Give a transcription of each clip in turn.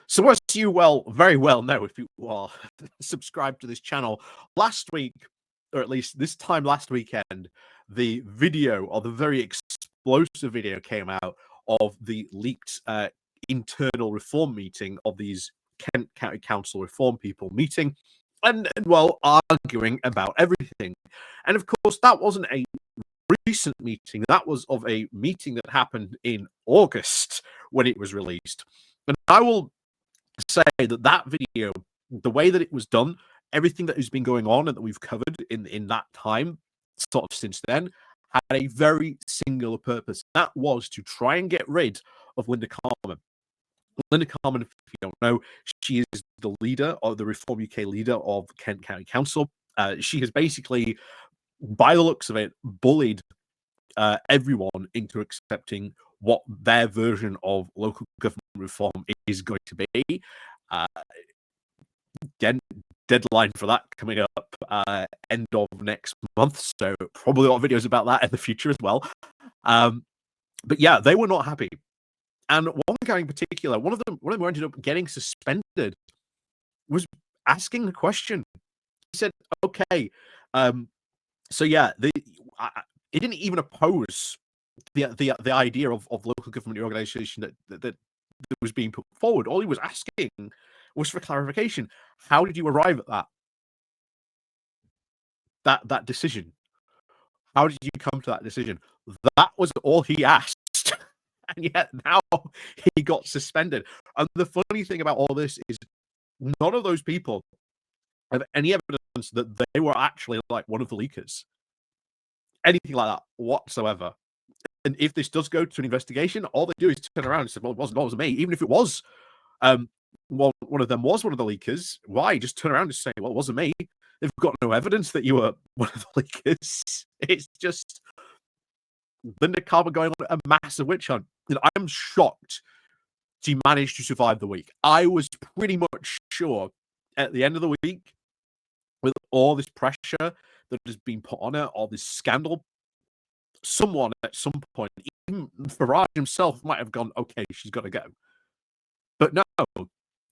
So as you very well know, if you are subscribed to this channel, last week, or at least this time last weekend, the video, or the very explosive video, came out of the leaked internal reform meeting of these Kent County Council reform people meeting, and arguing about everything. And of course, that wasn't a recent meeting. That was of a meeting that happened in August when it was released. And I will say that video, the way that it was done, everything that has been going on and that we've covered in that time, sort of since then, had a very singular purpose. That was to try and get rid of Linden Kemkaran. Linden Kemkaran, if you don't know, she is the leader, or the Reform UK leader of Kent County Council. She has basically, by the looks of it, bullied everyone into accepting what their version of local government reform is going to be. Again, deadline for that coming up end of next month, so probably a lot of videos about that in the future as well. But yeah, they were not happy, and one guy in particular, one of them who ended up getting suspended, was asking the question. He said, "Okay, so yeah, he didn't even oppose the idea of local government organization that was being put forward. All he was asking was for clarification. How did you arrive at that decision? How did you come to that decision?" That was all he asked. And yet now he got suspended. And the funny thing about all this is none of those people have any evidence that they were actually like one of the leakers. Anything like that whatsoever. And if this does go to an investigation, all they do is turn around and say, "Well, it wasn't me." Even if it was, one of them was one of the leakers, why just turn around and say, "Well, it wasn't me"? They've got no evidence that you were one of the leakers. It's just Linden Kemkaran going on a massive witch hunt. And I'm shocked she managed to survive the week. I was pretty much sure at the end of the week, with all this pressure that has been put on her, all this scandal, someone at some point, even Farage himself, might have gone, "Okay, she's got to go." But no,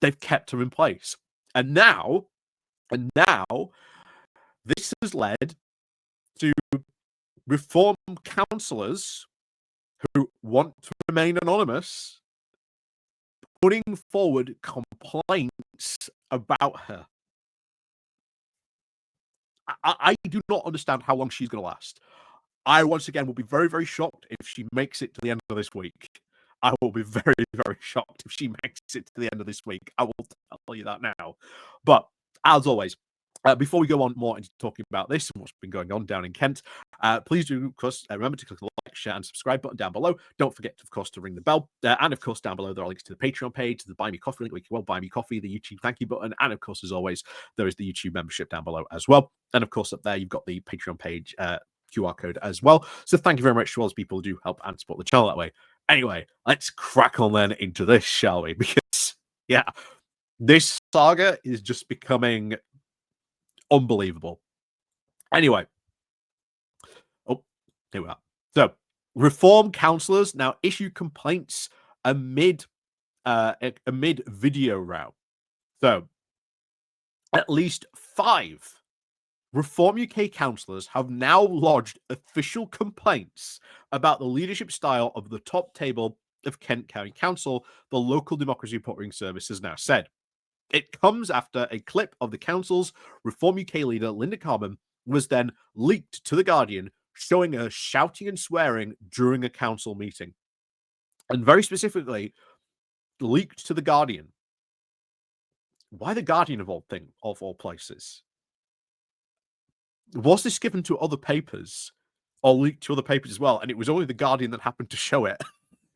they've kept her in place. And now, this has led to reform councillors who want to remain anonymous putting forward complaints about her. I do not understand how long she's going to last. I, once again, will be very, very shocked if she makes it to the end of this week. I will be very, very shocked if she makes it to the end of this week. I will tell you that now. But as always, before we go on more into talking about this and what's been going on down in Kent, please do, of course, remember to click the like, share, and subscribe button down below. Don't forget, of course, to ring the bell. And, of course, down below, there are links to the Patreon page, to the Buy Me Coffee link, where you can buy me coffee, the YouTube thank you button, and, of course, as always, there is the YouTube membership down below as well. And, of course, up there, you've got the Patreon page QR code as well. So thank you very much to all those people who do help and support the channel that way. Anyway, let's crack on then into this, shall we? Because, yeah, this saga is just becoming unbelievable. Anyway, here we are. So, reform councillors now issue complaints amid video row. So, at least 5 Reform UK councillors have now lodged official complaints about the leadership style of the top table of Kent County Council, the local democracy reporting service has now said. It comes after a clip of the council's Reform UK leader, Linden Kemkaran, was then leaked to The Guardian, showing her shouting and swearing during a council meeting. And very specifically, leaked to The Guardian. Why The Guardian of all places? Was this given to other papers or leaked to other papers as well? And it was only The Guardian that happened to show it.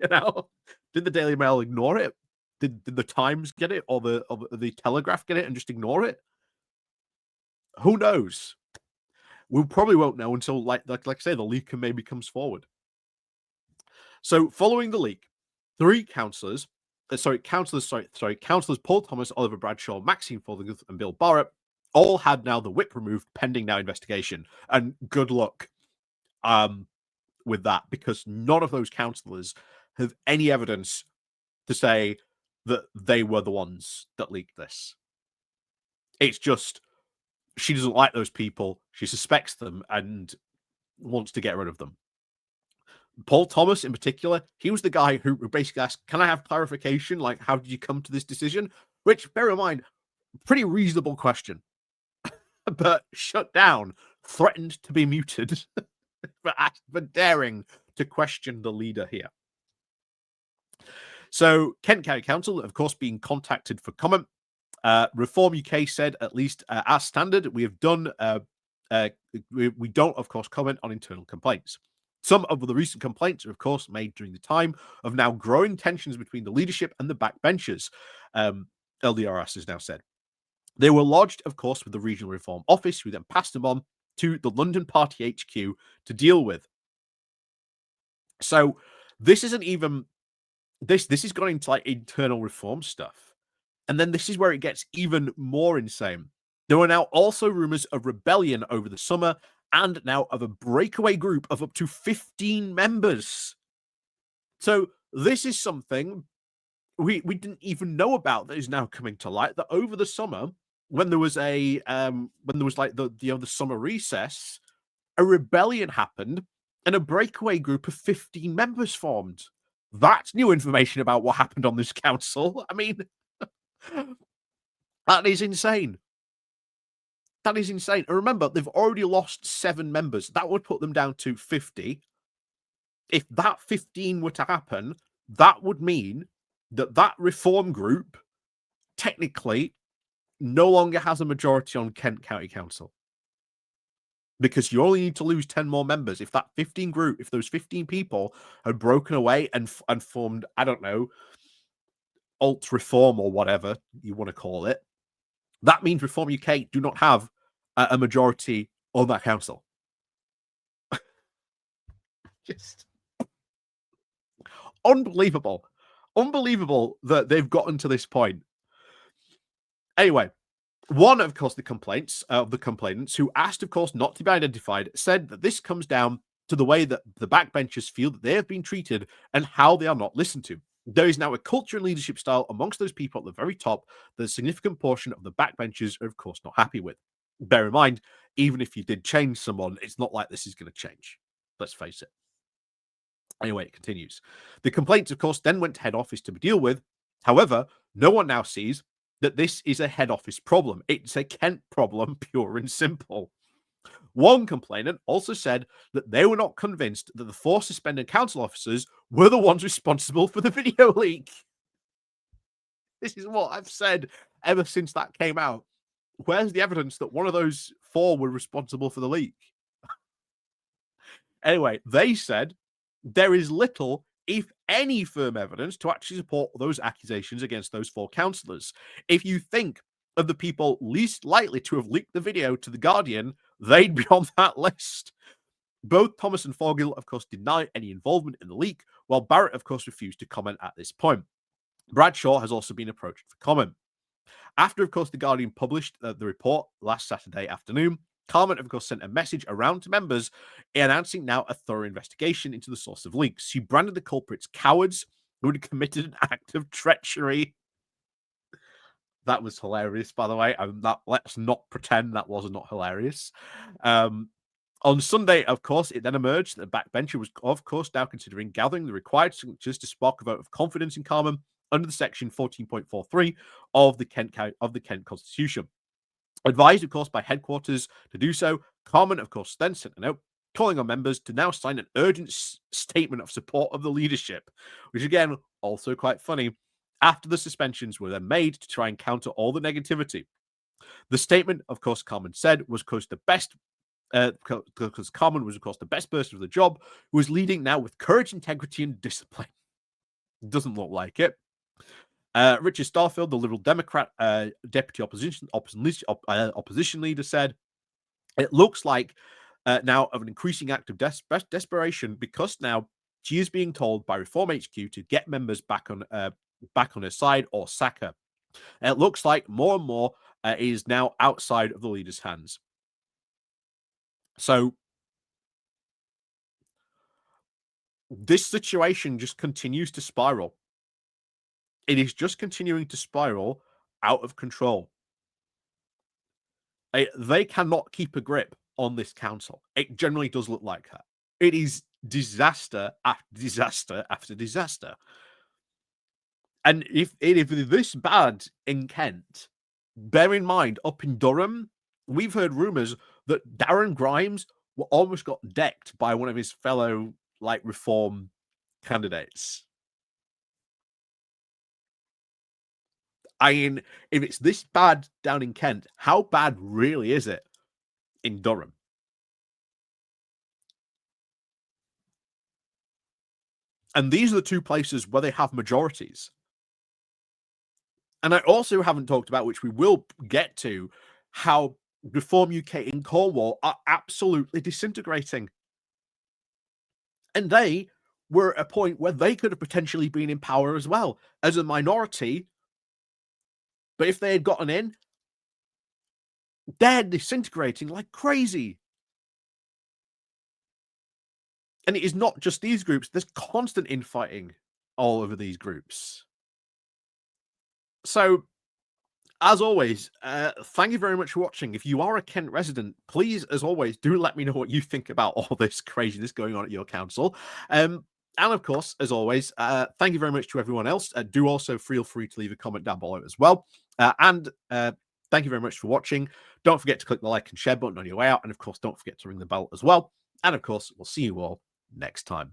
You know, did the Daily Mail ignore it? Did the Times get it, or the Telegraph get it and just ignore it? Who knows? We probably won't know until, like I say, the leaker maybe comes forward. So, following the leak, 3 councillors, councillors Paul Thomas, Oliver Bradshaw, Maxine Fothergill, and Bill Barrett, all had now the whip removed pending now investigation. And good luck with that, because none of those councillors have any evidence to say that they were the ones that leaked this. It's just she doesn't like those people. She suspects them and wants to get rid of them. Paul Thomas, in particular, he was the guy who basically asked, "Can I have clarification? Like, how did you come to this decision?" Which, bear in mind, pretty reasonable question, but shut down, threatened to be muted for daring to question the leader here. So, Kent County Council, of course, being contacted for comment. Reform UK said, at least as standard, we have done. We don't, of course, comment on internal complaints. Some of the recent complaints are, of course, made during the time of now growing tensions between the leadership and the backbenchers. LDRS has now said. They were lodged, of course, with the Regional Reform Office, who then passed them on to the London Party HQ to deal with. So this isn't even this is going into like internal reform stuff. And then this is where it gets even more insane. There are now also rumors of rebellion over the summer and now of a breakaway group of up to 15 members. So this is something we didn't even know about that is now coming to light, that over the summer, when there was like the summer recess, a rebellion happened and a breakaway group of 15 members formed. That's new information about what happened on this council. I mean, that is insane. That is insane. And remember, they've already lost 7 members. That would put them down to 50. If that 15 were to happen, that would mean that reform group technically no longer has a majority on Kent County Council. Because you only need to lose 10 more members. If those 15 people had broken away and formed, I don't know, alt reform or whatever you want to call it, that means Reform UK do not have a majority on that council. Just unbelievable. Unbelievable that they've gotten to this point. Anyway, one, of course, the complainants who asked, of course, not to be identified, said that this comes down to the way that the backbenchers feel that they have been treated and how they are not listened to. There is now a culture and leadership style amongst those people at the very top that a significant portion of the backbenchers are, of course, not happy with. Bear in mind, even if you did change someone, it's not like this is going to change. Let's face it. Anyway, it continues. The complaints, of course, then went to head office to be dealt with. However, no one now sees that this is a head office problem. It's a Kent problem, pure and simple. One complainant also said that they were not convinced that the 4 suspended council officers were the ones responsible for the video leak. This is what I've said ever since that came out. Where's the evidence that one of those 4 were responsible for the leak? Anyway, they said there is little, if any, firm evidence to actually support those accusations against those 4 councillors. If you think of the people least likely to have leaked the video to The Guardian, they'd be on that list. Both Thomas and Forgill, of course, deny any involvement in the leak, while Barrett, of course, refused to comment at this point. Bradshaw has also been approached for comment. After, of course, The Guardian published the report last Saturday afternoon, Carmen, of course, sent a message around to members announcing now a thorough investigation into the source of leaks. She branded the culprits cowards who had committed an act of treachery. That was hilarious, by the way. Let's not pretend that was not hilarious. On Sunday, of course, it then emerged that the backbencher was, of course, now considering gathering the required signatures to spark a vote of confidence in Carmen under the section 14.43 of the Kent Constitution. Advised, of course, by headquarters to do so, Carmen, of course, then sent a note calling on members to now sign an urgent statement of support of the leadership, which, again, also quite funny, after the suspensions were then made to try and counter all the negativity. The statement, of course, Carmen said, was, of course, the best because Carmen was, of course, the best person for the job, who was leading now with courage, integrity, and discipline. Doesn't look like it. Richard Starfield, the Liberal Democrat deputy opposition leader, said, "It looks like now of an increasing act of desperation because now she is being told by Reform HQ to get members back on her side or sack her. It looks like more and more is now outside of the leader's hands." So this situation just continues to spiral. It is just continuing to spiral out of control. They cannot keep a grip on this council. It generally does look like that. It is disaster after disaster after disaster. And if it is this bad in Kent, bear in mind, up in Durham, we've heard rumours that Darren Grimes almost got decked by one of his fellow, like, reform candidates. I mean, if it's this bad down in Kent, how bad really is it in Durham? And these are the two places where they have majorities. And I also haven't talked about, which we will get to, how Reform UK in Cornwall are absolutely disintegrating. And they were at a point where they could have potentially been in power as well as a minority. But if they had gotten in, they're disintegrating like crazy. And it is not just these groups, there's constant infighting all over these groups. So, as always, thank you very much for watching. If you are a Kent resident, please, as always, do let me know what you think about all this craziness going on at your council. And of course, as always, thank you very much to everyone else. Do also feel free to leave a comment down below as well. And thank you very much for watching. Don't forget to click the like and share button on your way out. And of course, don't forget to ring the bell as well. And of course, we'll see you all next time.